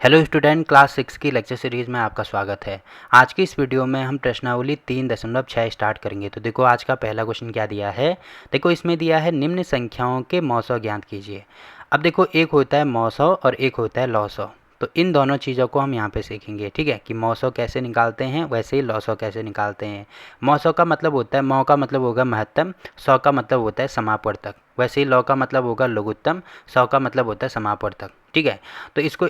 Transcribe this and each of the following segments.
Hello student, class 6 की lecture series में आपका स्वागत है। आज की इस वीडियो में हम प्रश्नावली 3.6 स्टार्ट करेंगे। तो देखो आज का पहला क्वेश्चन क्या दिया है। देखो इसमें दिया है निम्न संख्याओं के मौसौ ज्ञात कीजिए। अब देखो एक होता है मौसौ और एक होता है लौसौ। तो इन दोनों चीज़ों को हम यहाँ पे सीखेंगे, ठीक है, कि मौसौ कैसे निकालते हैं वैसे ही लौसौ कैसे निकालते हैं। मौसौ का मतलब होता है, मौ का मतलब होगा महत्तम, सौ का मतलब होता है समापवर्तक, वैसे ही लौ का मतलब होगा लघुत्तम, सौ का मतलब होता है समापवर्तक, ठीक है। तो इसको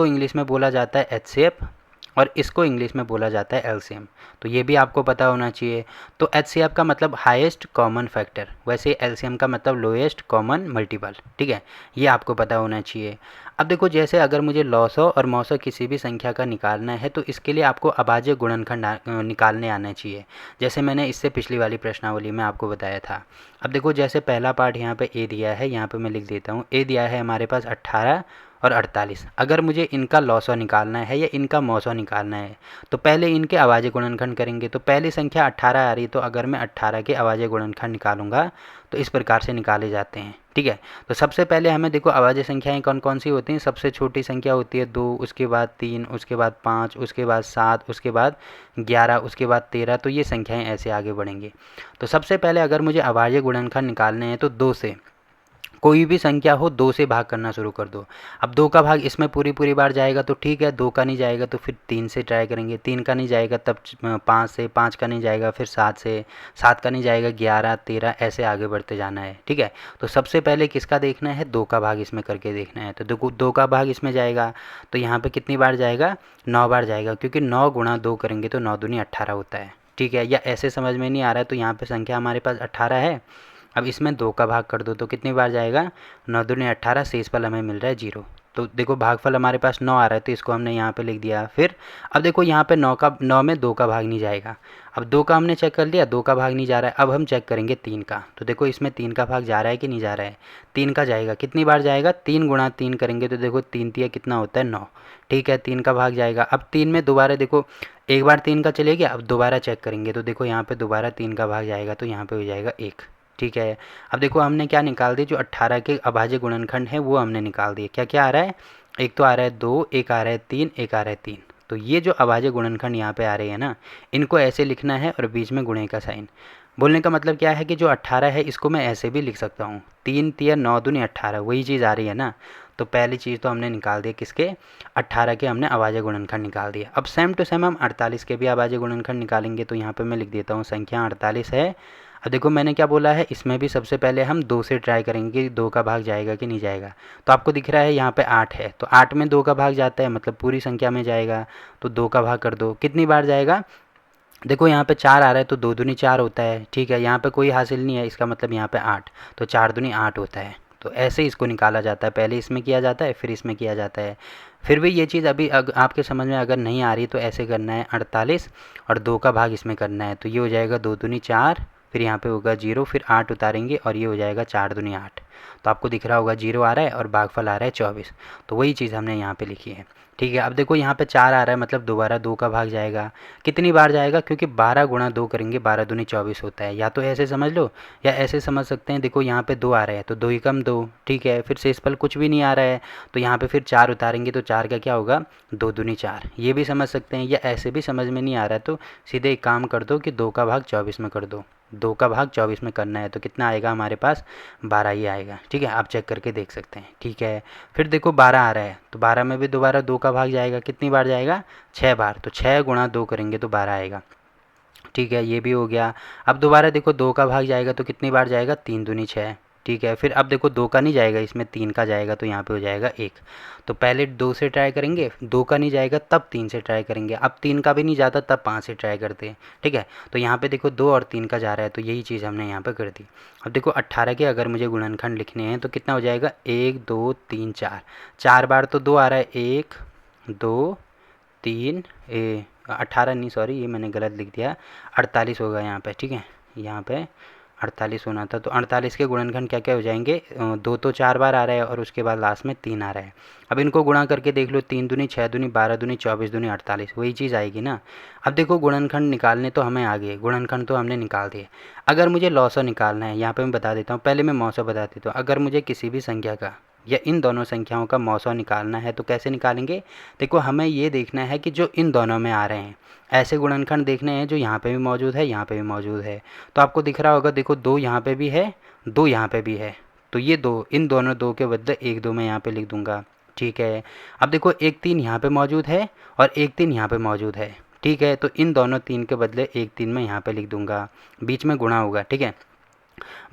इंग्लिश में बोला जाता है एचसीएफ और इसको इंग्लिश में बोला जाता है एलसीएम। तो ये भी आपको पता होना चाहिए। तो एचसीएफ का मतलब हाईएस्ट कॉमन फैक्टर, वैसे एलसीएम का मतलब लोएस्ट कॉमन मल्टीपल, ठीक है, ये आपको पता होना चाहिए। अब देखो जैसे अगर मुझे लौसौ और मौसौ किसी भी संख्या का निकालना है तो इसके लिए आपको अभाज्य गुणनखंड निकालने आना चाहिए, जैसे मैंने इससे पिछली वाली प्रश्नावली में आपको बताया था। अब देखो जैसे पहला पार्ट यहाँ पे ए दिया है, यहाँ पे मैं लिख देता हूँ। ए दिया है हमारे पास 18 और 48। अगर मुझे इनका लौसौ निकालना है या इनका मौसौ निकालना है तो पहले इनके अभाज्य गुणनखंड करेंगे। तो पहली संख्या 18 आ रही है, तो अगर मैं 18 के अभाज्य गुणनखंड निकालूंगा तो इस प्रकार से निकाले जाते हैं, ठीक है। तो सबसे पहले हमें देखो अभाज्य संख्याएं कौन कौन सी होती हैं। सबसे छोटी संख्या होती है 2, उसके बाद 3, उसके बाद 5, उसके बाद 7, उसके बाद 11, उसके बाद 13। तो ये संख्याएं ऐसे आगे बढ़ेंगी। तो सबसे पहले अगर मुझे अभाज्य गुणनखंड निकालने हैं तो 2 से, कोई भी संख्या हो 2 से भाग करना शुरू कर दो। अब 2 का भाग इसमें पूरी बार जाएगा तो ठीक है, 2 का नहीं जाएगा तो फिर 3 से ट्राई करेंगे, 3 का नहीं जाएगा तब 5 से, 5 का नहीं जाएगा फिर 7 से, 7 का नहीं जाएगा 11, 13, ऐसे आगे बढ़ते जाना है, ठीक है। तो सबसे पहले किसका देखना है, 2 का भाग इसमें करके देखना है। तो देखो 2 का भाग इसमें जाएगा तो यहाँ पे कितनी बार जाएगा, 9 बार जाएगा, क्योंकि 9 गुणा 2 करेंगे तो 9 दूनी 18 होता है, ठीक है। या ऐसे समझ में नहीं आ रहा है तो यहाँ पे संख्या हमारे पास 18 है, अब इसमें 2 का भाग कर दो तो कितनी बार जाएगा, 9 दूनी 18, शेषफल हमें मिल रहा है 0। तो देखो भागफल हमारे पास 9 आ रहा है तो इसको हमने यहाँ पे लिख दिया। फिर अब देखो यहाँ पे 9 में 2 का भाग नहीं जाएगा। अब 2 का हमने चेक कर लिया, 2 का भाग नहीं जा रहा है। अब हम चेक करेंगे 3 का। तो देखो इसमें 3 का भाग जा रहा है कि नहीं जा रहा है, 3 का जाएगा। कितनी बार जाएगा, 3 गुणा 3 करेंगे तो देखो 3 तिया कितना होता है 9, ठीक है, 3 का भाग जाएगा। अब 3 में दोबारा देखो, एक बार 3 का चले गया, अब दोबारा चेक करेंगे तो देखो यहाँ पे दोबारा 3 का भाग जाएगा तो यहाँ पे हो जाएगा 1, ठीक है। अब देखो हमने क्या निकाल दिया, जो 18 के अभाज्य गुणनखंड है वो हमने निकाल दिए। क्या क्या आ रहा है, एक तो आ रहा है 2, एक आ रहा है 3, एक आ रहा है 3। तो ये जो अभाज्य गुणनखंड यहाँ पे आ रहे हैं ना, इनको ऐसे लिखना है और बीच में गुणे का साइन। बोलने का मतलब क्या है कि जो 18 है इसको मैं ऐसे भी लिख सकता हूँ, 3 तिया 9 दूनी 18, वही चीज़ आ रही है ना। तो पहली चीज़ तो हमने निकाल दी किसके, 18 के हमने अभाज्य गुणनखंड निकाल दिया। अब सेम टू सेम हम 48 के भी अभाज्य गुणनखंड निकालेंगे। तो यहाँ पे मैं लिख देता हूँ संख्या 48 है। अब देखो मैंने क्या बोला है, इसमें भी सबसे पहले हम 2 से ट्राई करेंगे कि 2 का भाग जाएगा कि नहीं जाएगा। तो आपको दिख रहा है यहाँ पे 8 है, तो 8 में 2 का भाग जाता है, मतलब पूरी संख्या में जाएगा। तो 2 का भाग कर दो, कितनी बार जाएगा, देखो यहाँ पे 4 आ रहा है तो 2 दूनी 4 होता है, ठीक है। यहाँ पे कोई हासिल नहीं है, इसका मतलब यहाँ पे 8, तो 4 दूनी 8 होता है। तो ऐसे इसको निकाला जाता है, पहले इसमें किया जाता है फिर इसमें किया जाता है। फिर भी ये चीज़ अभी आपके समझ में अगर नहीं आ रही तो ऐसे करना है, 48 और 2 का भाग इसमें करना है। तो ये हो जाएगा 2 दूनी 4, फिर यहाँ पे होगा 0, फिर 8 उतारेंगे और ये हो जाएगा 4 दूनी 8। तो आपको दिख रहा होगा 0 आ रहा है और भागफल आ रहा है 24। तो वही चीज़ हमने यहाँ पे लिखी है, ठीक है। अब देखो यहाँ पे 4 आ रहा है, मतलब दोबारा 2 का भाग जाएगा। कितनी बार जाएगा, क्योंकि 12 गुणा 2 करेंगे 12 दूनी 24 होता है। या तो ऐसे समझ लो या ऐसे समझ सकते हैं। देखो यहाँ पे 2 आ रहा है तो 2 ही कम 2, ठीक है। फिर शेषफल कुछ भी नहीं आ रहा है तो यहाँ पे फिर 4 उतारेंगे तो 4 का क्या होगा, 2 दूनी 4, ये भी समझ सकते हैं। या ऐसे भी समझ में नहीं आ रहा है तो सीधे एक काम कर दो कि 2 का भाग 24 में कर दो। 2 का भाग 24 में करना है तो कितना आएगा हमारे पास, 12 ही आएगा, ठीक है। आप चेक करके देख सकते हैं, ठीक है। फिर देखो 12 आ रहा है तो 12 में भी दोबारा 2 का भाग जाएगा, कितनी बार जाएगा, 6 बार। तो 6 गुणा 2 करेंगे तो 12 आएगा, ठीक है, ये भी हो गया। अब दोबारा देखो 2 का भाग जाएगा तो कितनी बार जाएगा, 3 दूनी 6, ठीक है। फिर अब देखो 2 का नहीं जाएगा, इसमें 3 का जाएगा तो यहाँ पे हो जाएगा 1। तो पहले 2 से ट्राई करेंगे, 2 का नहीं जाएगा तब 3 से ट्राई करेंगे। अब 3 का भी नहीं जाता तब 5 से ट्राई करते हैं, ठीक है। तो यहाँ पे देखो 2 और 3 का जा रहा है तो यही चीज़ हमने यहाँ पे कर दी। अब देखो 18 के अगर मुझे गुणनखंड लिखने हैं तो कितना हो जाएगा, 1 2 3 4, 4 बार तो 2 आ रहा है, 1 2 3 18 नहीं, सॉरी ये मैंने गलत लिख दिया, 48 होगा यहाँ पे, ठीक है। यहाँ पे 48 होना था। तो 48 के गुणनखंड क्या क्या हो जाएंगे, 2 तो 4 बार आ रहा है और उसके बाद लास्ट में 3 आ रहा है। अब इनको गुणा करके देख लो, 3 दूनी 6 दूनी 12 दूनी 24 दूनी 48, वही चीज़ आएगी ना। अब देखो गुणनखंड निकालने तो हमें आ गए, गुणनखंड तो हमने निकाल दिए। अगर मुझे लौसौ निकालना है, यहाँ पे मैं बता देता हूँ, पहले मैं मौसौ बता देता हूँ। अगर मुझे किसी भी संख्या का या इन दोनों संख्याओं का मौसौ निकालना है तो कैसे निकालेंगे? देखो हमें ये देखना है कि जो इन दोनों में आ रहे हैं ऐसे गुणनखंड देखने हैं जो यहाँ पे भी मौजूद है, यहाँ पे भी मौजूद है। तो आपको दिख रहा होगा, देखो 2 यहाँ पे भी है, 2 यहाँ पे भी है, तो ये 2, इन दोनों 2 के बदले 1 2 मैं यहाँ पे लिख दूंगा। ठीक है, अब देखो 1 3 यहाँ पे मौजूद है और 1 3 यहाँ पे मौजूद है। ठीक है, तो इन दोनों 3 के बदले 1 3 मैं यहाँ पे लिख दूंगा, बीच में गुणा होगा। ठीक है,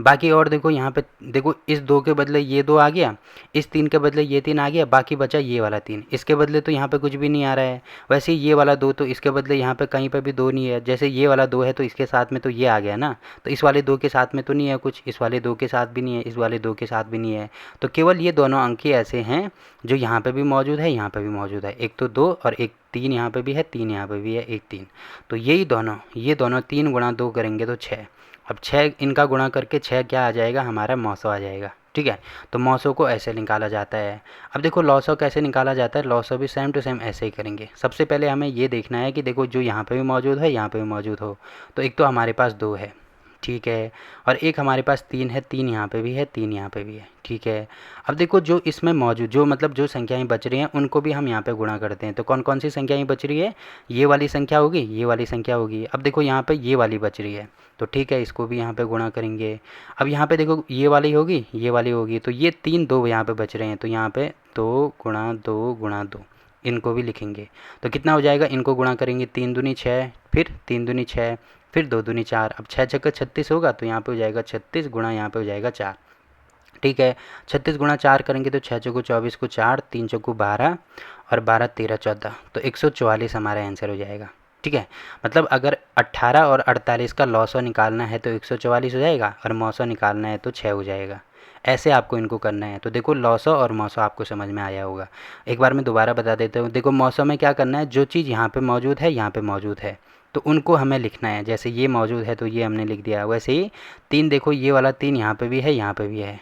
बाकी और देखो यहाँ पे, देखो इस 2 के बदले ये 2 आ गया, इस 3 के बदले ये 3 आ गया, बाकी बचा ये वाला 3, इसके बदले तो यहाँ पे कुछ भी नहीं आ रहा है। वैसे ही ये वाला 2, तो इसके बदले यहाँ पे कहीं पे भी 2 नहीं है। जैसे ये वाला 2 है तो इसके साथ में तो ये आ गया ना, तो इस वाले 2 के साथ में तो नहीं है कुछ, इस वाले 2 के साथ भी नहीं है, इस वाले 2 के साथ भी नहीं है। तो केवल ये दोनों अंक ही ऐसे हैं जो यहाँ पे भी मौजूद है, यहाँ पे भी मौजूद है। एक तो 2 और एक 3 यहाँ पे भी है, 3 यहाँ पे भी है, 1 3। तो यही दोनों, ये दोनों 3 गुणा 2 करेंगे तो 6। अब 6 इनका गुणा करके 6 क्या आ जाएगा, हमारा मौसौ आ जाएगा। ठीक है, तो मौसौ को ऐसे निकाला जाता है। अब देखो लौसौ कैसे निकाला जाता है, लौसौ भी सेम टू सेम ऐसे ही करेंगे। सबसे पहले हमें ये देखना है कि देखो जो यहाँ पे भी मौजूद है, यहाँ पे भी मौजूद हो। तो एक तो हमारे पास 2 है, ठीक है, और एक हमारे पास 3 है, 3 यहाँ पे भी है, 3 यहाँ पे भी है। ठीक है, अब देखो जो इसमें मौजूद, जो मतलब जो संख्याएं बच रही हैं उनको भी हम यहाँ पे गुणा करते हैं। तो कौन कौन सी संख्याएं बच रही है, ये वाली संख्या होगी, ये वाली संख्या होगी। अब देखो यहाँ पे ये वाली बच रही है, तो ठीक है, इसको भी यहाँ पे गुणा करेंगे। अब यहाँ पे देखो ये वाली होगी, ये वाली होगी, तो ये 3 2 यहाँ पे बच रहे हैं, तो यहाँ पे 2 गुणा 2 गुणा 2 इनको भी लिखेंगे। तो कितना हो जाएगा, इनको गुणा करेंगे, 3 दूनी 6, फिर 3 दूनी 6, फिर 2 दूनी 4। अब 6 छक्का 36 होगा, तो यहाँ पे हो जाएगा 36 गुणा यहाँ पे हो जाएगा 4। ठीक है, 36 गुणा 4 करेंगे तो 6 चौको 24 को 4, 3 चौको 12 और 12 13 14, तो 144 हमारा आंसर हो जाएगा। ठीक है, मतलब अगर 18 और 48 का लौसौ निकालना है तो 144 हो जाएगा और मौसौ निकालना है तो 6 हो जाएगा। ऐसे आपको इनको करना है। तो देखो लौसौ और मौसौ आपको समझ में आया होगा। एक बार मैं दोबारा बता देता हूँ। देखो मौसौ में क्या करना है, जो चीज़ यहाँ पे मौजूद है, यहाँ पे मौजूद है, तो उनको हमें लिखना है। जैसे ये मौजूद है तो ये हमने लिख दिया। वैसे ही 3, देखो ये वाला 3 यहाँ पे भी है, यहाँ पे भी है,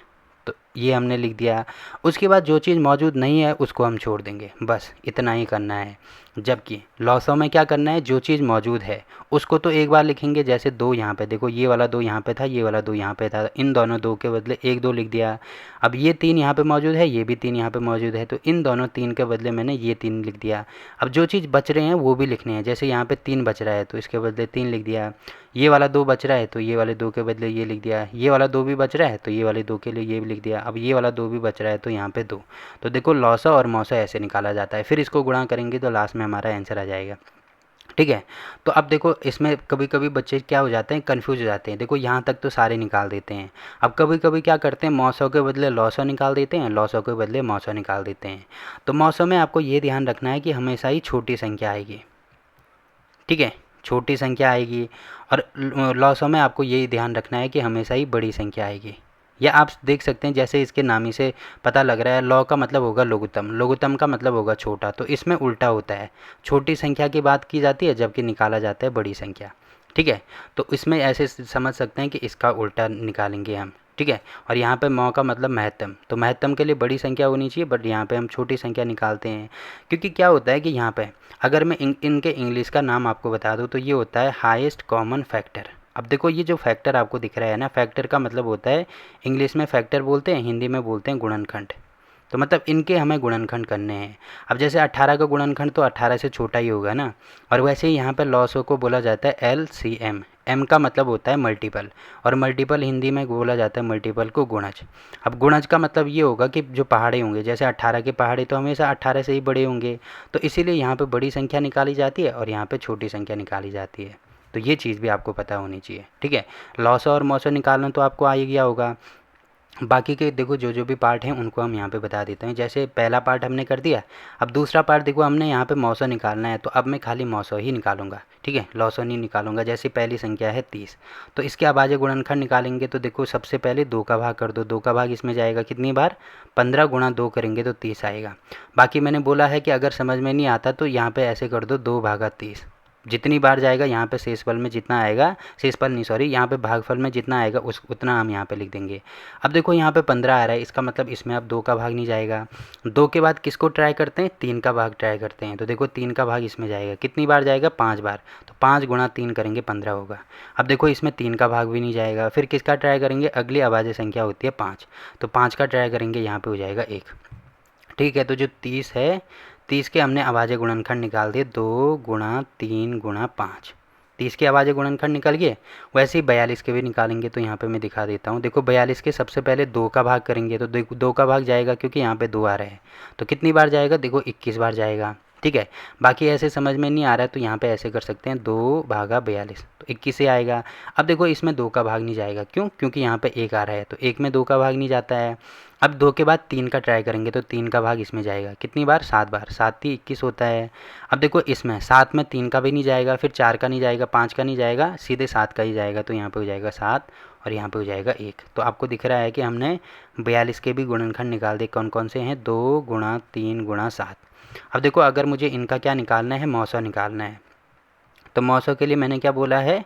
तो ये हमने लिख दिया। उसके बाद जो चीज़ मौजूद नहीं है उसको हम छोड़ देंगे, बस इतना ही करना है। जबकि लौसौ में क्या करना है, जो चीज़ मौजूद है उसको तो एक बार लिखेंगे। जैसे 2 यहाँ पे, देखो ये वाला 2 यहाँ पे था, ये वाला 2 यहाँ पे था, इन दोनों 2 के बदले 1 2 लिख दिया। अब ये 3 यहाँ पे मौजूद है, ये भी 3 यहाँ पे मौजूद है, तो इन दोनों 3 के बदले मैंने ये 3 लिख दिया। अब जो चीज़ बच रहे हैं वो भी लिखने हैं। जैसे यहाँ पे 3 बच रहा है तो इसके बदले 3 लिख दिया। ये वाला 2 बच रहा है तो ये वाले 2 के बदले ये लिख दिया। ये वाला 2 भी बच रहा है तो ये वाले 2 के लिए ये भी लिख दिया। अब ये वाला 2 भी बच रहा है तो यहाँ पे 2। तो देखो लौसौ और मौसौ ऐसे निकाला जाता है। फिर इसको गुणा करेंगे तो लास्ट में हमारा आंसर आ जाएगा। ठीक है, तो अब देखो इसमें कभी कभी बच्चे क्या हो जाते हैं, कन्फ्यूज हो जाते हैं। देखो यहाँ तक तो सारे निकाल देते हैं। अब कभी कभी क्या करते हैं, मौसौ के बदले लौसौ निकाल देते हैं, लौसौ के बदले मौसौ निकाल देते हैं। तो मौसौ में आपको ये ध्यान रखना है कि हमेशा ही छोटी संख्या आएगी। ठीक है, छोटी संख्या आएगी। और लौसौ में आपको यही ध्यान रखना है कि हमेशा ही बड़ी संख्या आएगी। या आप देख सकते हैं जैसे इसके नाम ही से पता लग रहा है, लौ का मतलब होगा लघुत्तम, लघुत्तम का मतलब होगा छोटा, तो इसमें उल्टा होता है। छोटी संख्या की बात की जाती है जबकि निकाला जाता है बड़ी संख्या। ठीक है, तो इसमें ऐसे समझ सकते हैं कि इसका उल्टा निकालेंगे हम। ठीक है, और यहाँ पे मौ का मतलब महत्तम, तो महत्तम के लिए बड़ी संख्या होनी चाहिए, बट यहाँ पे हम छोटी संख्या निकालते हैं। क्योंकि क्या होता है कि यहाँ पे अगर मैं इनके इंग्लिश का नाम आपको बता दूँ तो ये होता है हाईएस्ट कॉमन फैक्टर। अब देखो ये जो फैक्टर आपको दिख रहा है ना, फैक्टर का मतलब होता है, इंग्लिश में फैक्टर बोलते हैं, हिंदी में बोलते हैं गुणनखंड। तो मतलब इनके हमें गुणनखंड करने हैं। अब जैसे 18 का गुणनखंड तो 18 से छोटा ही होगा ना। और वैसे ही यहाँ पर लॉसो को बोला जाता है LCM। एम का मतलब होता है मल्टीपल, और मल्टीपल हिंदी में बोला जाता है मल्टीपल को गुणज। अब गुणज का मतलब ये होगा कि जो पहाड़े होंगे, जैसे 18 के पहाड़े तो हमेशा 18 से ही बड़े होंगे, तो इसीलिए यहाँ पे बड़ी संख्या निकाली जाती है और यहाँ पे छोटी संख्या निकाली जाती है। तो ये चीज़ भी आपको पता होनी चाहिए। ठीक है, लॉसो और मौसो निकालना तो आपको आ ही गया होगा। बाकी के देखो जो जो भी पार्ट हैं उनको हम यहाँ पे बता देते हैं। जैसे पहला पार्ट हमने कर दिया, अब दूसरा पार्ट देखो हमने यहाँ पे मौसौ निकालना है, तो अब मैं खाली मौसौ ही निकालूंगा। ठीक है, लौसौ नहीं निकालूंगा। जैसे पहली संख्या है 30, तो इसके अभाज्य गुणनखंड निकालेंगे। तो देखो सबसे पहले 2 का भाग कर दो, 2 का भाग इसमें जाएगा कितनी बार, 15 गुणा 2 करेंगे तो 30 आएगा। बाकी मैंने बोला है कि अगर समझ में नहीं आता तो यहाँ पर ऐसे कर दो 2 भागा 30, जितनी बार जाएगा यहाँ पे शेषफल में जितना आएगा, शेषफल नहीं सॉरी, यहाँ पे भागफल में जितना आएगा उस उतना हम यहाँ पे लिख देंगे। अब देखो यहाँ पे 15 आ रहा है, इसका मतलब इसमें अब 2 का भाग नहीं जाएगा। 2 के बाद किसको ट्राई करते हैं, 3 का भाग ट्राई करते हैं। तो देखो 3 का भाग इसमें जाएगा, कितनी बार जाएगा, 5 बार। तो 5 गुणा 3 करेंगे 15 होगा। अब देखो इसमें 3 का भाग भी नहीं जाएगा, फिर किसका ट्राई करेंगे, अगली अभाज्य संख्या होती है 5, तो 5 का ट्राई करेंगे, यहाँ पे हो जाएगा 1। ठीक है, तो जो 30 है, 30 के हमने अभाज्य गुणनखंड निकाल दिए, 2 गुणा 3 गुणा 5। 30 के अभाज्य गुणनखंड निकल गए। वैसे ही 42 के भी निकालेंगे, तो यहाँ पे मैं दिखा देता हूँ। देखो 42 के सबसे पहले 2 का भाग करेंगे, तो 2 का भाग जाएगा क्योंकि यहाँ पे 2 आ रहा है। तो कितनी बार जाएगा, देखो 21 बार जाएगा। ठीक है, बाकी ऐसे समझ में नहीं आ रहा है तो यहाँ पे ऐसे कर सकते हैं, 2 भागा 42, तो 21 से आएगा। अब देखो इसमें 2 का भाग नहीं जाएगा, क्यों, क्योंकि यहाँ पे 1 आ रहा है, तो 1 में 2 का भाग नहीं जाता है। अब 2 के बाद 3 का ट्राई करेंगे, तो 3 का भाग इसमें जाएगा, कितनी बार, 7 बार, 7 ही 21 होता है। अब देखो इसमें 7 में 3 का भी नहीं जाएगा, फिर 4 का नहीं जाएगा, 5 का नहीं जाएगा, सीधे 7 का ही जाएगा, तो यहाँ पे हो जाएगा 7 और यहाँ पे हो जाएगा 1। तो आपको दिख रहा है कि हमने 42 के भी गुणनखंड निकाल दिए। कौन कौन से हैं, 2 गुणा 3 गुणा 7। अब देखो अगर मुझे इनका क्या निकालना है, मौसा निकालना है, तो मौसों के लिए मैंने क्या बोला है,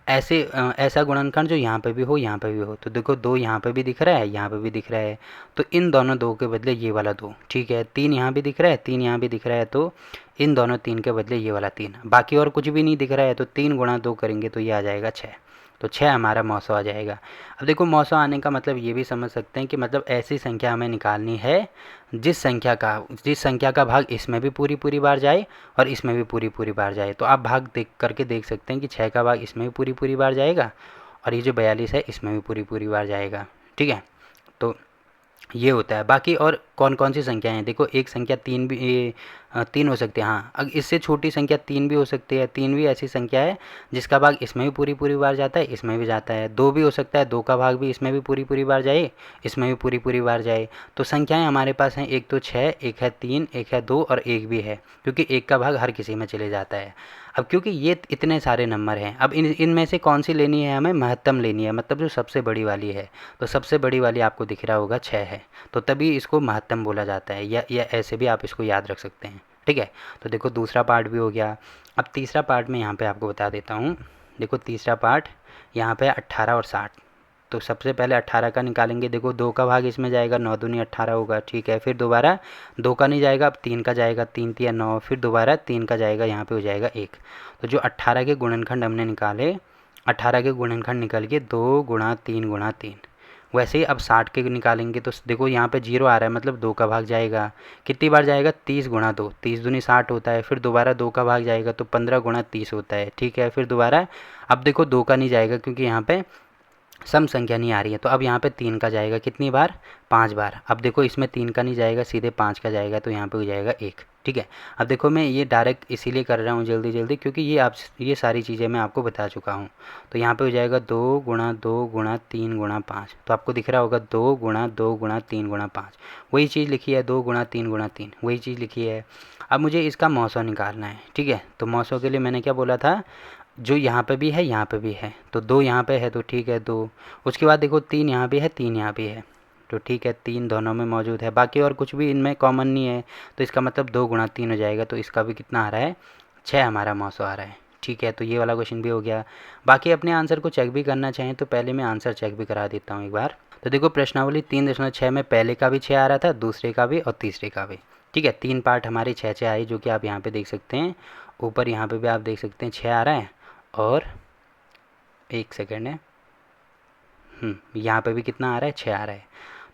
ऐसा गुणनखंड जो यहाँ पे भी हो, यहाँ पे भी हो। तो देखो 2 यहाँ पे भी दिख रहा है, यहाँ पे भी दिख रहा है, तो इन दोनों 2 के बदले ये वाला 2। ठीक है, 3 यहाँ भी दिख रहा है, 3 यहाँ भी दिख रहा है, तो इन दोनों 3 के बदले ये वाला 3। बाकी और कुछ भी नहीं दिख रहा है, तो 3 गुणा 2 करेंगे तो ये आ जाएगा 6। तो 6 हमारा मौसम आ जाएगा। अब देखो मौसम आने का मतलब ये भी समझ सकते हैं कि मतलब ऐसी संख्या हमें निकालनी है जिस संख्या का भाग इसमें भी पूरी पूरी बार जाए और इसमें भी पूरी पूरी बार जाए। तो आप भाग देख करके देख सकते हैं कि 6 का भाग इसमें भी पूरी पूरी बार जाएगा और ये जो 42 है इसमें भी पूरी पूरी बार जाएगा। ठीक है, तो ये होता है। बाकी और कौन कौन सी संख्याएं हैं, देखो एक संख्या 3 भी 3 हो सकती है। हाँ, अगर इससे छोटी संख्या 3 भी हो सकती है। 3 भी ऐसी संख्या है जिसका भाग इसमें भी पूरी पूरी बार जाता है, इसमें भी जाता है। 2 भी हो सकता है, 2 का भाग भी इसमें भी पूरी पूरी बार जाए, इसमें भी पूरी पूरी बार जाए। तो संख्याएं हमारे पास हैं, एक तो 6, एक है 3, एक है 2 और एक भी है, क्योंकि एक का भाग हर किसी में चले जाता है। अब क्योंकि ये इतने सारे नंबर हैं, अब इनमें से कौन सी लेनी है, हमें महत्तम लेनी है, मतलब जो सबसे बड़ी वाली है। तो सबसे बड़ी वाली आपको दिख रहा होगा 6 है, तो तभी इसको महत्तम बोला जाता है, या ऐसे भी आप इसको याद रख सकते हैं। ठीक है, तो देखो दूसरा पार्ट भी हो गया। अब तीसरा पार्ट में यहाँ पे आपको बता देता हूँ। देखो तीसरा पार्ट यहाँ पे 18 और 60। तो सबसे पहले 18 का निकालेंगे। देखो 2 का भाग इसमें जाएगा, 9 दूनी 18 होगा। ठीक है, फिर दोबारा 2 का नहीं जाएगा, अब 3 का जाएगा, 3 तिया 9, फिर दोबारा 3 का जाएगा, यहाँ पे हो जाएगा 1। तो जो 18 के गुणनखंड हमने निकाले, 18 के गुणनखंड निकल के 2 गुणा 3 गुणा 3। वैसे ही अब 60 के निकालेंगे, तो देखो यहाँ पे 0 आ रहा है, मतलब 2 का भाग जाएगा। कितनी बार जाएगा, 30 गुणा 2, 30 दूनी 60 होता है। फिर दोबारा 2 का भाग जाएगा, तो 15 गुणा 30 होता है। ठीक है, फिर दोबारा अब देखो 2 का नहीं जाएगा क्योंकि यहाँ पे सम संख्या नहीं आ रही है, तो अब यहाँ पे 3 का जाएगा, कितनी बार, 5 बार। अब देखो इसमें 3 का नहीं जाएगा, सीधे 5 का जाएगा, तो यहाँ पे हो जाएगा 1। ठीक है, अब देखो मैं ये डायरेक्ट इसीलिए कर रहा हूँ जल्दी जल्दी, क्योंकि ये सारी चीज़ें मैं आपको बता चुका हूँ। तो यहाँ पे हो जाएगा 2 गुणा 2 गुणा 3 गुणा 5। तो आपको दिख रहा होगा 2 गुणा 2 गुणा 3 गुणा 5, वही चीज़ लिखी है, 2 गुणा 3 गुणा 3, वही चीज़ लिखी है। अब मुझे इसका मौसम निकालना है। ठीक है, तो मौसम के लिए मैंने क्या बोला था, जो यहाँ पे भी है यहाँ पे भी है, तो 2 यहाँ पे है, तो ठीक है 2। उसके बाद देखो 3 यहाँ भी है, 3 यहाँ भी है, तो ठीक है 3 दोनों में मौजूद है। बाकी और कुछ भी इनमें कॉमन नहीं है, तो इसका मतलब 2 गुणा 3 हो जाएगा। तो इसका भी कितना आ रहा है, 6 हमारा मौसम आ रहा है। ठीक है, तो ये वाला क्वेश्चन भी हो गया। बाकी अपने आंसर को चेक भी करना चाहें तो पहले मैं आंसर चेक भी करा देता हूँ एक बार। तो देखो प्रश्नावली 3.6 में पहले का भी 6 आ रहा था, दूसरे का भी और तीसरे का भी। ठीक है, 3 पार्ट हमारे 6 आई, जो कि आप यहाँ पे देख सकते हैं। ऊपर यहाँ पे भी आप देख सकते हैं 6 आ रहा है, और एक सेकेंड है, यहाँ पे भी कितना आ रहा है, 6 आ रहा है।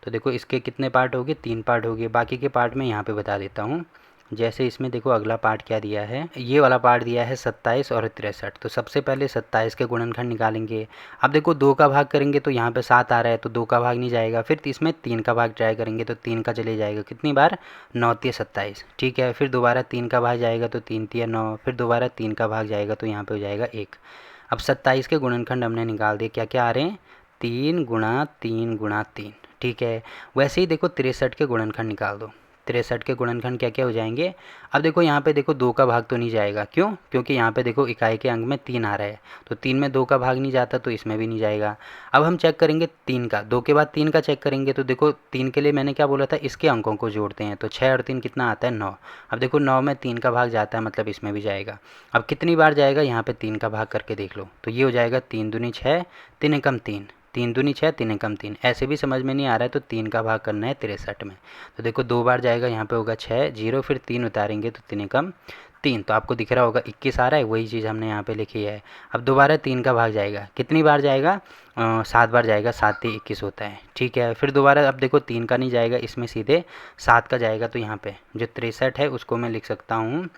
तो देखो इसके कितने पार्ट हो गए, 3 पार्ट हो गए। बाकी के पार्ट में यहाँ पे बता देता हूँ। जैसे इसमें देखो अगला पार्ट क्या दिया है, ये वाला पार्ट दिया है 27 और 63। तो सबसे पहले 27 के गुणनखंड निकालेंगे। अब देखो 2 का भाग करेंगे तो यहाँ पे 7 आ रहा है, तो 2 का भाग नहीं जाएगा। फिर इसमें 3 का भाग ट्राई करेंगे, तो 3 का चले जाएगा, कितनी बार, 9 तिया 27। ठीक है, फिर दोबारा 3 का भाग जाएगा, तो 3 तिया 9, फिर दोबारा 3 का भाग जाएगा, तो यहाँ पे हो जाएगा 1। अब 27 के गुणनखंड हमने निकाल दिए, क्या क्या आ रहे हैं, 3 गुणा 3 गुणा 3। ठीक है, वैसे ही देखो 63 के गुणनखंड निकाल दो। 63 के गुणनखंड क्या क्या हो जाएंगे। अब देखो यहाँ पे देखो 2 का भाग तो नहीं जाएगा, क्यों? क्योंकि यहाँ पे देखो इकाई के अंक में 3 आ रहा है, तो 3 में 2 का भाग नहीं जाता, तो इसमें भी नहीं जाएगा। अब हम चेक करेंगे 3 का, 2 के बाद 3 का चेक करेंगे, तो देखो 3 के लिए मैंने क्या बोला था, इसके अंकों को जोड़ते हैं, तो 6 और 3 कितना आता है 9। अब देखो 9 में 3 का भाग जाता है, मतलब इसमें भी जाएगा। अब कितनी बार जाएगा, यहाँ पे 3 का भाग करके देख लो, तो ये हो जाएगा 3 दूनी 6, 3 एकम 3, 3 दूनी 6, 3 एकम 3। ऐसे भी समझ में नहीं आ रहा है तो 3 का भाग करना है 63 में, तो देखो 2 बार जाएगा, यहाँ पे होगा 6 0, फिर 3 उतारेंगे तो 3 एकम 3, तो आपको दिख रहा होगा 21 आ रहा है, वही चीज़ हमने यहाँ पे लिखी है। अब दोबारा 3 का भाग जाएगा, कितनी बार जाएगा, 7 बार जाएगा, 7 3 21 होता है, ठीक है। फिर दोबारा अब देखो 3 का नहीं जाएगा, इसमें सीधे 7 का जाएगा, तो यहाँ पे जो 63 है उसको मैं लिख सकता हूँ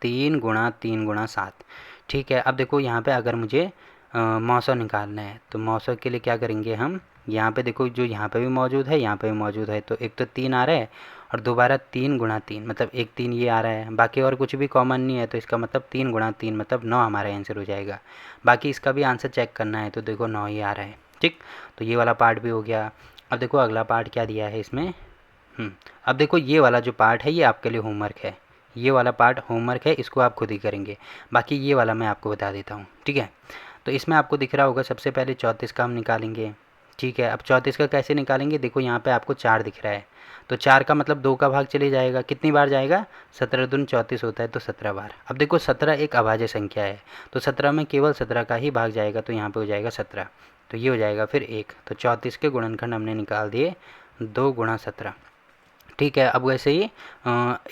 3 गुणा 3 गुणा 7, ठीक है। अब देखो यहाँ पे अगर मुझे मौसों निकालना है, तो मौसों के लिए क्या करेंगे हम, यहाँ पे देखो जो यहाँ पे भी मौजूद है, यहाँ पे भी मौजूद है, तो एक तो 3 आ रहा है और दोबारा 3 गुणा 3 मतलब एक 3 ये आ रहा है, बाकी और कुछ भी कॉमन नहीं है, तो इसका मतलब 3 गुणा 3 मतलब 9 हमारा आंसर हो जाएगा। बाकी इसका भी आंसर चेक करना है, तो देखो 9 ही आ रहा है, ठीक। तो ये वाला पार्ट भी हो गया। अब देखो अगला पार्ट क्या दिया है इसमें। अब देखो ये वाला जो पार्ट है ये आपके लिए होमवर्क है, ये वाला पार्ट होमवर्क है, इसको आप खुद ही करेंगे। बाकी ये वाला मैं आपको बता देता हूँ, ठीक है। तो इसमें आपको दिख रहा होगा सबसे पहले 34 का हम निकालेंगे, ठीक है। अब 34 का कैसे निकालेंगे, देखो यहाँ पे आपको 4 दिख रहा है, तो 4 का मतलब 2 का भाग चले जाएगा, कितनी बार जाएगा, 17 दूनी 34 होता है, तो 17 बार। अब देखो 17 एक अभाज्य संख्या है, तो 17 में केवल 17 का ही भाग जाएगा, तो यहाँ पे हो जाएगा 17, तो ये हो जाएगा फिर 1। तो 34 के गुणनखंड हमने निकाल दिए 2 गुणा 17, ठीक है। अब वैसे ही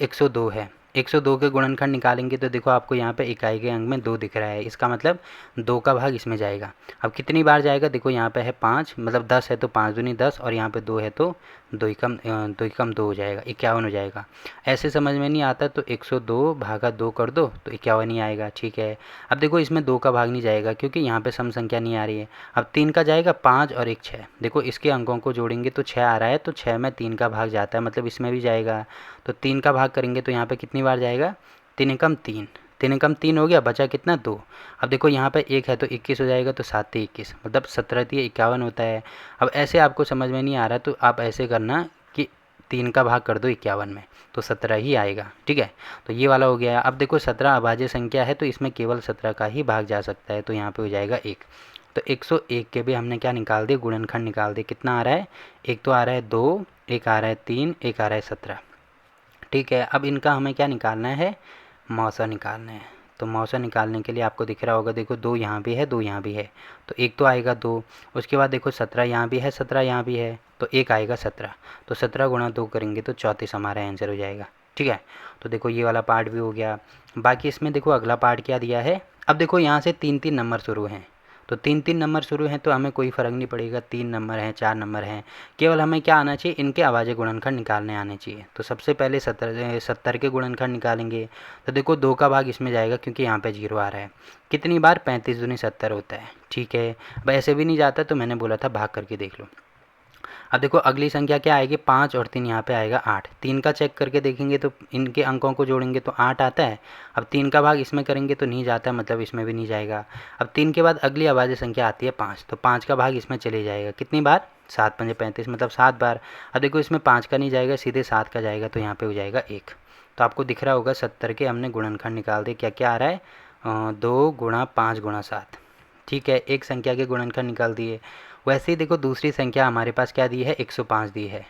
102 है, 102 के गुणनखंड निकालेंगे, तो देखो आपको यहाँ पे इकाई के अंक में 2 दिख रहा है, इसका मतलब 2 का भाग इसमें जाएगा। अब कितनी बार जाएगा, देखो यहाँ पे है 5, मतलब 10 है तो 5 दूनी 10, और यहाँ पे 2 है तो 2 एकम 2 हो जाएगा, 51 हो जाएगा। ऐसे समझ में नहीं आता तो 102 भागा 2 कर दो तो 51 ही आएगा, ठीक है। अब देखो इसमें 2 का भाग नहीं जाएगा क्योंकि यहाँ पे सम संख्या नहीं आ रही है। अब 3 का जाएगा, 5 और 1 6, देखो इसके अंकों को जोड़ेंगे तो 6 आ रहा है, तो 6 में 3 का भाग जाता है, मतलब इसमें भी जाएगा। तो 3 का भाग करेंगे तो यहाँ पे कितनी बार जाएगा, 3 एकम 3, 3 एकम 3 हो गया, बचा कितना 2। अब देखो यहाँ पे 1 है तो 21 हो जाएगा, तो 7 3 21 मतलब 17 3 51 होता है। अब ऐसे आपको समझ में नहीं आ रहा तो आप ऐसे करना कि 3 का भाग कर दो 51 में, तो 17 ही आएगा, ठीक है। तो ये वाला हो गया। अब देखो 17 अभाज्य संख्या है, तो इसमें केवल 17 का ही भाग जा सकता है, तो यहाँ पे हो जाएगा 1। तो 101 के भी हमने क्या निकाल दिए, गुणनखंड निकाल दिए। कितना आ रहा है, एक तो आ रहा है 2, एक आ रहा है 3, एक आ रहा है 17, ठीक है। अब इनका हमें क्या निकालना है, मौसा निकालना है। तो मौसा निकालने के लिए आपको दिख रहा होगा, देखो 2 यहाँ भी है, 2 यहाँ भी है, तो एक तो आएगा 2, उसके बाद देखो 17 यहाँ भी है, 17 यहाँ भी है, तो एक आएगा 17, तो 17 गुणा 2 करेंगे तो 34 हमारा आंसर हो जाएगा, ठीक है। तो देखो ये वाला पार्ट भी हो गया। बाकी इसमें देखो अगला पार्ट क्या दिया है। अब देखो यहाँ से 3 3 नंबर शुरू हैं, तो 3 3 नंबर शुरू हैं तो हमें कोई फ़र्क नहीं पड़ेगा, 3 नंबर हैं 4 नंबर हैं, केवल हमें क्या आना चाहिए, इनके अभाज्य गुणनखंड निकालने आने चाहिए। तो सबसे पहले 70 के गुणनखंड निकालेंगे, तो देखो 2 का भाग इसमें जाएगा क्योंकि यहाँ पे 0 आ रहा है, कितनी बार, 35 दूनी 70 होता है, ठीक है। अब ऐसे भी नहीं जाता तो मैंने बोला था भाग करके देख लो। अब देखो अगली संख्या क्या आएगी, 5 और 3 यहाँ पे आएगा 8, 3 का चेक करके देखेंगे तो इनके अंकों को जोड़ेंगे तो 8 आता है। अब 3 का भाग इसमें करेंगे तो नहीं जाता है, मतलब इसमें भी नहीं जाएगा। अब 3 के बाद अगली अभाज्य संख्या आती है 5, तो 5 का भाग इसमें चले जाएगा, कितनी बार, 7 पंजे 35 मतलब 7 बार। अब देखो इसमें 5 का नहीं जाएगा, सीधे 7 का जाएगा, तो यहाँ पे हो जाएगा 1। तो आपको दिख रहा होगा 70 के हमने गुणनखंड निकाल दिए, क्या क्या आ रहा है, 2 गुणा 5 गुणा 7, ठीक है। एक संख्या के गुणनखंड निकाल दिए। वैसे ही देखो दूसरी संख्या हमारे पास क्या दी है, 105 दी है,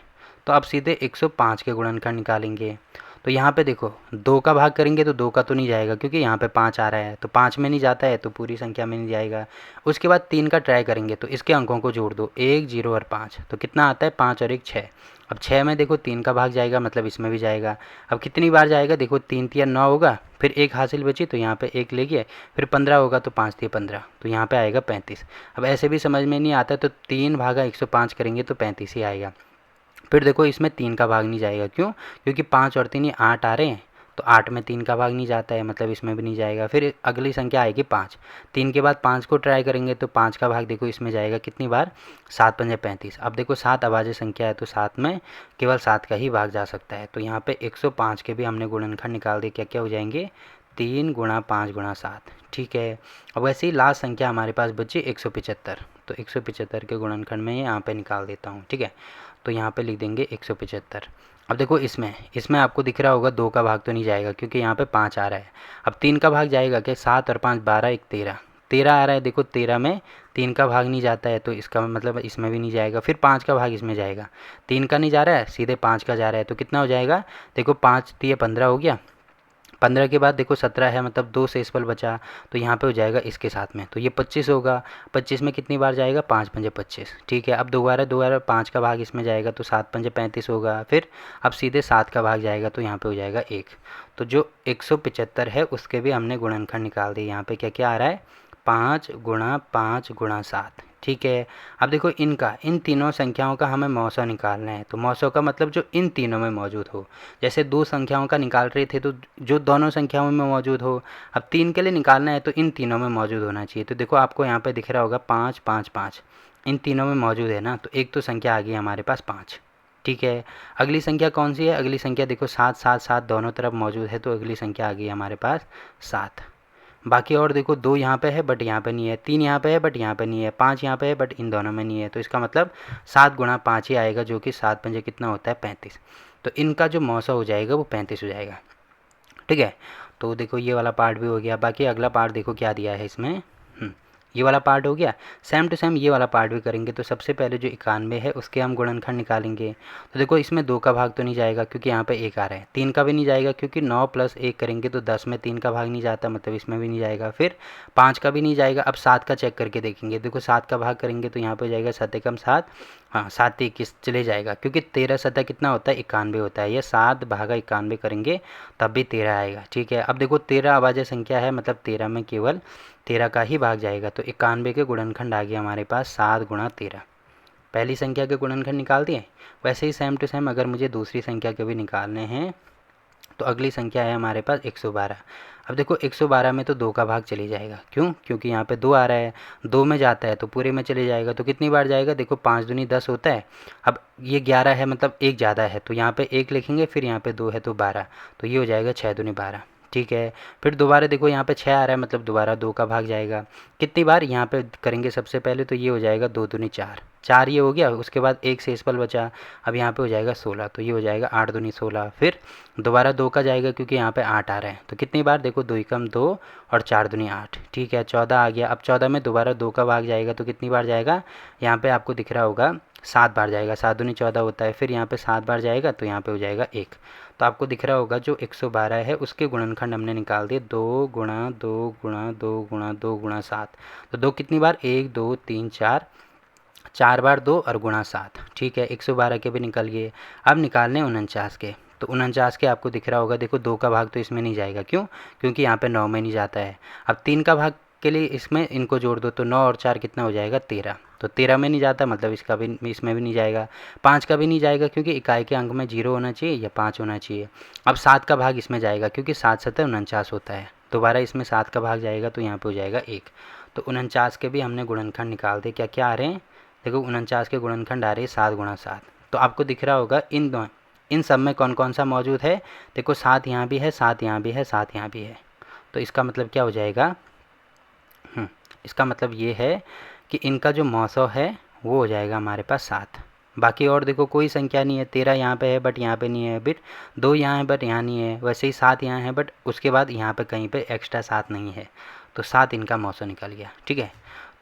तो अब सीधे 105 के गुणनखंड निकालेंगे। तो यहाँ पे देखो 2 का भाग करेंगे तो 2 का तो नहीं जाएगा क्योंकि यहाँ पे 5 आ रहा है, तो 5 में नहीं जाता है तो पूरी संख्या में नहीं जाएगा। उसके बाद 3 का ट्राई करेंगे तो इसके अंकों को जोड़ दो, 1 0 और 5, तो कितना आता है, 5 और 1 6। अब 6 में देखो 3 का भाग जाएगा, मतलब इसमें भी जाएगा। अब कितनी बार जाएगा, देखो 3 3 9 होगा, फिर 1 हासिल बची तो यहाँ पे 1 ले गए, फिर 15 होगा तो 5 3 15, तो यहाँ पे आएगा 35। अब ऐसे भी समझ में नहीं आता तो 3 भागा 105 करेंगे तो 35 ही आएगा। फिर देखो इसमें 3 का भाग नहीं जाएगा, क्यों, क्योंकि 5 और 3 ये 8 आ रहे हैं, तो 8 में 3 का भाग नहीं जाता है, मतलब इसमें भी नहीं जाएगा। फिर अगली संख्या आएगी 5, 3 के बाद 5 को ट्राई करेंगे तो 5 का भाग देखो इसमें जाएगा, कितनी बार, 7 पंजे 35। अब देखो 7 अभाज्य संख्या है तो 7 में केवल 7 का ही भाग जा सकता है, तो यहाँ पे 105 के भी हमने गुणनखंड निकाल दिए, क्या क्या हो जाएंगे, 3 गुणा 5 गुणा 7, ठीक है। अब वैसे ही लास्ट संख्या हमारे पास बची 175, तो 175 के गुणनखंड में यहाँ पे निकाल देता हूँ, ठीक है। तो यहाँ पे लिख देंगे 175। अब देखो इसमें इसमें आपको दिख रहा होगा 2 का भाग तो नहीं जाएगा क्योंकि यहाँ पे 5 आ रहा है। अब 3 का भाग जाएगा क्या? 7 और 5 12, एक 13, 13 आ रहा है। देखो 13 में 3 का भाग नहीं जाता है तो इसका मतलब इसमें भी नहीं जाएगा। फिर 5 का भाग इसमें जाएगा, 3 का नहीं जा रहा है, सीधे 5 का जा रहा है, तो कितना हो जाएगा? देखो 5 दिए 15 हो गया। 15 के बाद देखो 17 है, मतलब 2 शेषफल बचा, तो यहाँ पे हो जाएगा इसके साथ में, तो ये 25 होगा। 25 में कितनी बार जाएगा? 5 पंजे 25, ठीक है। अब दोबारा दोबारा 5 का भाग इसमें जाएगा तो 7 पंजे 35 होगा। फिर अब सीधे 7 का भाग जाएगा तो यहाँ पे हो जाएगा 1। तो जो 175 है उसके भी हमने गुणनखंड निकाल दिए। यहाँ पे क्या क्या आ रहा है? 5 गुणा 5 गुणा 7, ठीक है। अब देखो इन तीनों संख्याओं का हमें मौसा निकालना है। तो मौसा का मतलब जो इन तीनों में मौजूद हो। जैसे 2 संख्याओं का निकाल रहे थे तो जो दोनों संख्याओं में मौजूद हो। अब 3 के लिए निकालना है तो इन तीनों में मौजूद होना चाहिए। तो देखो आपको यहाँ पे दिख रहा होगा 5 5 5, इन तीनों में मौजूद है ना, तो एक तो संख्या आ गई हमारे पास 5, ठीक है। अगली संख्या कौन सी है? अगली संख्या देखो 7 7 7 दोनों तरफ मौजूद है, तो अगली संख्या आ गई हमारे पास 7। बाकी और देखो 2 यहाँ पे है बट यहाँ पे नहीं है, 3 यहाँ पे है बट यहाँ पे नहीं है, 5 यहाँ पे है बट इन दोनों में नहीं है। तो इसका मतलब 7 गुणा 5 ही आएगा, जो कि 7 पंजे कितना होता है? 35। तो इनका जो मौसा हो जाएगा वो 35 हो जाएगा, ठीक है। तो देखो ये वाला पार्ट भी हो गया। बाकी अगला पार्ट देखो क्या दिया है इसमें। ये वाला पार्ट हो गया। सेम टू सेम ये वाला पार्ट भी करेंगे। तो सबसे पहले जो 91 है उसके हम गुणनखंड निकालेंगे। तो देखो इसमें 2 का भाग तो नहीं जाएगा क्योंकि यहाँ पे 1 आ रहा है। 3 का भी नहीं जाएगा क्योंकि 9 + 1 करेंगे तो 10 में 3 का भाग नहीं जाता, मतलब इसमें भी नहीं जाएगा। फिर 5 का भी नहीं जाएगा। अब 7 का चेक करके देखेंगे। देखो 7 का भाग करेंगे तो यहाँ पे हो जाएगा 7 एकम 7, हाँ 7 21 चले जाएगा क्योंकि 13 7 कितना होता है? 91 होता है। ये 7 भागा 91 करेंगे तब भी 13 आएगा, ठीक है। अब देखो 13 अभाज्य संख्या है, मतलब 13 में केवल 13 का ही भाग जाएगा। तो 91 के गुणनखंड आ गया हमारे पास 7 गुणा 13। पहली संख्या के गुणनखंड निकाल दिए। वैसे ही सेम टू सेम अगर मुझे दूसरी संख्या के भी निकालने हैं तो अगली संख्या है हमारे पास 112। अब देखो 112 में तो 2 का भाग चले जाएगा, क्यों? क्योंकि यहाँ पे 2 आ रहा है, 2 में जाता है तो पूरे में चले जाएगा। तो कितनी बार जाएगा? देखो 5 दूनी 10 होता है। अब ये 11 है, मतलब 1 ज़्यादा है, तो यहाँ पे 1 लिखेंगे, फिर यहाँ पे 2 है तो 12, तो ये हो जाएगा 6 दूनी 12, ठीक है। फिर दोबारा देखो यहाँ पे 6 आ रहा है, मतलब दोबारा 2 का भाग जाएगा। कितनी बार यहाँ पे करेंगे? सबसे पहले तो ये हो जाएगा 2 दूनी 4, 4 ये हो गया। उसके बाद एक शेषफल बचा, अब यहाँ पे हो जाएगा 16, तो ये हो जाएगा 8 दूनी 16। फिर दोबारा 2 का जाएगा क्योंकि यहाँ पे 8 आ रहा है। तो कितनी बार? देखो 2 एकम 2 और 4 दूनी 8, ठीक है। 14 आ गया। अब 14 में दोबारा 2 का भाग जाएगा तो कितनी बार जाएगा? यहाँ पे आपको दिख रहा होगा 7 बार जाएगा। 7 दूनी 14 होता है। फिर यहाँ पे 7 बार जाएगा तो यहाँ पे हो जाएगा 1। तो आपको दिख रहा होगा जो 112 है उसके गुणनखंड हमने निकाल दिए। 2 गुणा 2 गुणा 2 गुणा 2 गुणा 7। तो 2 कितनी बार? 1 2 3 4, 4 बार 2 और गुणा 7, ठीक है। 112 के भी निकल गए। अब निकालने 49 के। तो 49 के आपको दिख रहा होगा, देखो 2 का भाग तो इसमें नहीं जाएगा, क्यों? क्योंकि यहाँ पे 9 में नहीं जाता है। अब 3 का भाग के लिए इसमें इनको जोड़ दो तो 9 और 4 कितना हो जाएगा? 13, तो 13 में नहीं जाता, मतलब इसका भी इसमें भी नहीं जाएगा। 5 का भी नहीं जाएगा क्योंकि इकाई के अंक में 0 होना चाहिए या 5 होना चाहिए। अब 7 का भाग इसमें जाएगा क्योंकि 7 7 49 होता है। दोबारा इसमें 7 का भाग जाएगा तो यहाँ पे हो जाएगा 1। तो 49 के भी हमने गुणनखंड निकाल दिए। क्या क्या आ रहे हैं? देखो 49 के गुणनखंड आ रहे हैं 7 गुणा 7। तो आपको दिख रहा होगा इन सब में कौन कौन सा मौजूद है। देखो 7 यहाँ भी है, 7 यहाँ भी है, 7 यहाँ भी है। तो इसका मतलब क्या हो जाएगा? इसका मतलब ये है कि इनका जो मौसौ है वो हो जाएगा हमारे पास 7। बाकी और देखो कोई संख्या नहीं है। 13 यहाँ पे है बट यहाँ पे नहीं है, बिट 2 यहाँ है बट यहाँ नहीं है। वैसे ही 7 यहाँ है बट उसके बाद यहाँ पे कहीं पे एक्स्ट्रा 7 नहीं है। तो 7 इनका मौसौ निकल गया, ठीक है।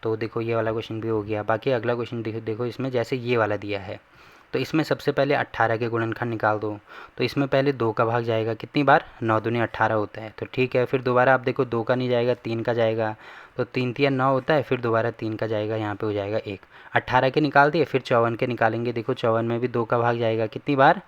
तो देखो ये वाला क्वेश्चन भी हो गया। बाकी अगला क्वेश्चन देखो इसमें जैसे ये वाला दिया है तो इसमें सबसे पहले 18 के गुणनखंड निकाल दो। तो इसमें पहले 2 का भाग जाएगा, कितनी बार? 9 दूनी 18 होता है, तो ठीक है। फिर दोबारा आप देखो 2 का नहीं जाएगा, 3 का जाएगा, तो 3 तिया 9 होता है। फिर दोबारा 3 का जाएगा, यहाँ पे हो जाएगा 1। 18 के निकाल दिए। फिर 54 के निकालेंगे। देखो 54 में भी 2 का भाग जाएगा, कितनी बार?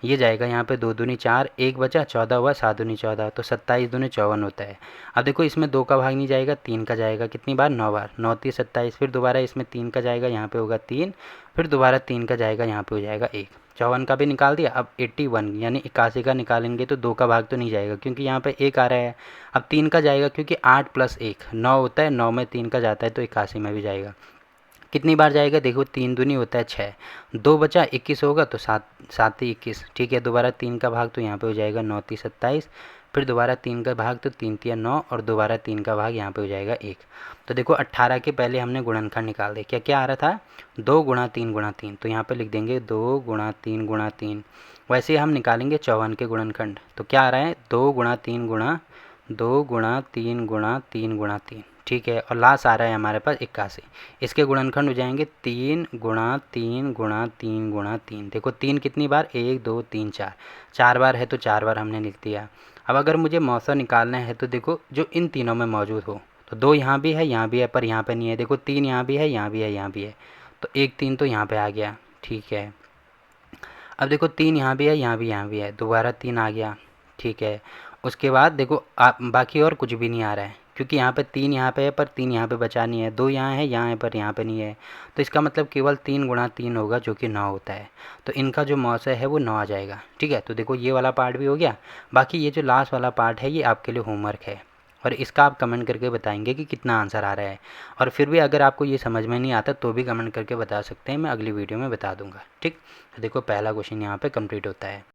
ये जाएगा यहाँ पे 2 दूनी 4, 1 बचा, 14 हुआ, 7 दूनी 14, तो 27 दूनी 54 होता है। अब देखो इसमें 2 का भाग नहीं जाएगा, 3 का जाएगा, कितनी बार? 9 बार, 9 3 27। फिर दोबारा इसमें 3 का जाएगा, यहाँ पे होगा 3। फिर दोबारा 3 का जाएगा, यहाँ पे हो जाएगा 1। 54 का भी निकाल दिया। अब 81 यानी 81 का निकालेंगे तो 2 का भाग तो नहीं जाएगा क्योंकि यहाँ पे 1 आ रहा है। अब 3 का जाएगा क्योंकि 8 + 1 9 होता है, 9 में 3 का जाता है तो 81 में भी जाएगा। कितनी बार जाएगा? देखो 3 दूनी होता है 6, 2 बचा, 21 होगा, तो 7 7 21, ठीक है। दोबारा 3 का भाग तो यहाँ पे हो जाएगा 9 3 27। फिर दोबारा 3 का भाग तो 3 3 9 और दोबारा 3 का भाग यहाँ पे हो जाएगा 1। तो देखो 18 के पहले हमने गुणनखंड निकाल दिया। क्या क्या आ रहा था? 2 गुणा 3 गुणा 3, तो यहाँ पे लिख देंगे 2 गुणा 3 गुणा 3। वैसे ही हम निकालेंगे 54 के गुणनखंड। तो क्या आ रहा है, 2 गुणा 3 गुणा 2 गुणा 3 गुणा 3 गुणा 3, ठीक है। और लास्ट आ रहा है हमारे पास 81। इसके गुणनखंड हो जाएंगे 3 गुणा 3 गुणा 3 गुणा 3। देखो 3 कितनी बार, 1 2 3 4, 4 बार है तो 4 बार हमने लिख दिया। अब अगर मुझे मौसा निकालना है तो देखो जो इन तीनों में मौजूद हो, तो 2 यहाँ भी है, यहाँ भी है, पर यहाँ पे नहीं है। देखो 3 यहाँ भी है, यहाँ भी है, यहाँ भी है, तो 1 3 तो यहाँ पे आ गया, ठीक है। अब देखो 3 यहाँ भी है, यहाँ भी, यहाँ भी है, दोबारा 3 आ गया, ठीक है। उसके बाद देखो बाकी और कुछ भी नहीं आ रहा है, क्योंकि यहाँ पे 3 यहाँ पे है पर 3 यहाँ पे बचा नहीं है, 2 यहाँ है, यहाँ है, पर यहाँ पे नहीं है। तो इसका मतलब केवल 3 गुणा 3 होगा, जो कि 9 होता है। तो इनका जो मौसा है वो 9 आ जाएगा, ठीक है। तो देखो ये वाला पार्ट भी हो गया। बाकी ये जो लास्ट वाला पार्ट है ये आपके लिए होमवर्क है, और इसका आप कमेंट करके बताएंगे कि कितना आंसर आ रहा है। और फिर भी अगर आपको ये समझ में नहीं आता तो भी कमेंट करके बता सकते हैं, मैं अगली वीडियो में बता दूंगा, ठीक। तो देखो पहला क्वेश्चन यहाँ पे कंप्लीट होता है।